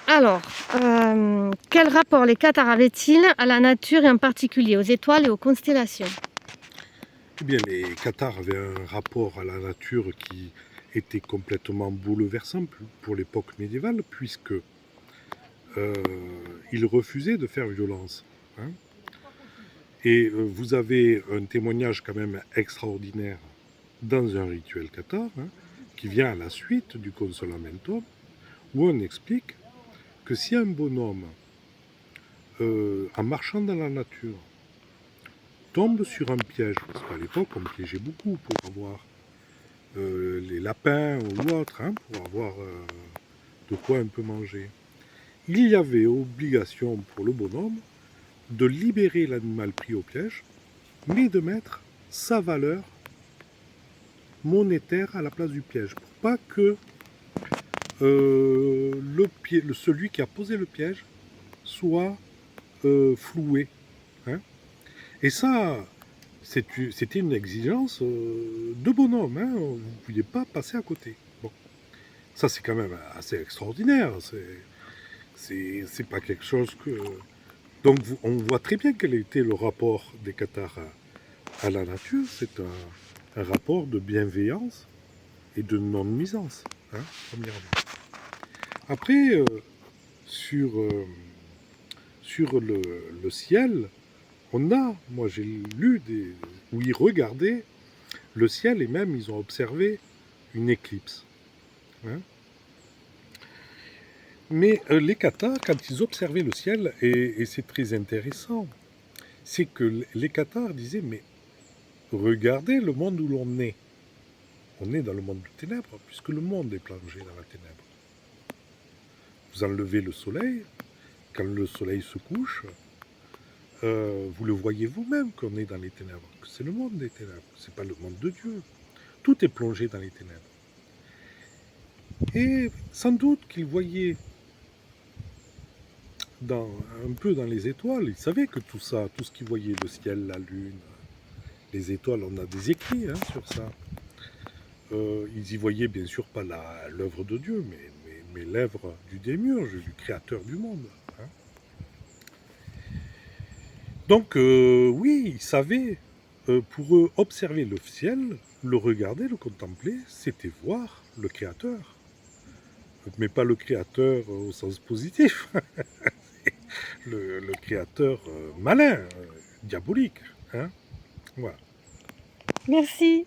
Alors, quel rapport les cathares avaient-ils à la nature et en particulier aux étoiles et aux constellations? Eh bien, les cathares avaient un rapport à la nature qui était complètement bouleversant pour l'époque médiévale, puisque ils refusaient de faire violence, hein. Et vous avez un témoignage quand même extraordinaire dans un rituel cathare, hein, qui vient à la suite du Consolamentum, où on explique que si un bonhomme, en marchant dans la nature, tombe sur un piège, parce qu'à l'époque on piégeait beaucoup pour avoir les lapins ou autres, hein, pour avoir de quoi un peu manger, il y avait obligation pour le bonhomme de libérer l'animal pris au piège, mais de mettre sa valeur monétaire à la place du piège, pour pas que celui qui a posé le piège soit floué, hein. Et ça, c'était une exigence de bonhomme, hein. Vous ne pouviez pas passer à côté. Bon. Ça, c'est quand même assez extraordinaire. C'est pas quelque chose que. Donc, on voit très bien quel était le rapport des cathares à la nature. C'est un rapport de bienveillance et de non-nuisance, hein, premièrement. Après, sur, euh, sur le ciel, moi j'ai lu où ils regardaient le ciel et même ils ont observé une éclipse, hein. Mais les cathares, quand ils observaient le ciel, et c'est très intéressant, c'est que les cathares disaient, mais regardez le monde où l'on est. On est dans le monde des ténèbres, puisque le monde est plongé dans la ténèbre. Vous enlevez le soleil, quand le soleil se couche, vous le voyez vous-même qu'on est dans les ténèbres, que c'est le monde des ténèbres, c'est pas le monde de Dieu. Tout est plongé dans les ténèbres. Et sans doute qu'ils voyaient un peu dans les étoiles, ils savaient que tout ça, tout ce qu'ils voyaient, le ciel, la lune, les étoiles, on a des écrits, hein, sur ça. Ils y voyaient bien sûr pas l'œuvre de Dieu, mais l'œuvre du démiurge, du créateur du monde, hein. Donc oui, ils savaient, pour eux, observer le ciel, le regarder, le contempler, c'était voir le créateur. Mais pas le créateur au sens positif, le créateur malin, diabolique, hein. Voilà. Merci.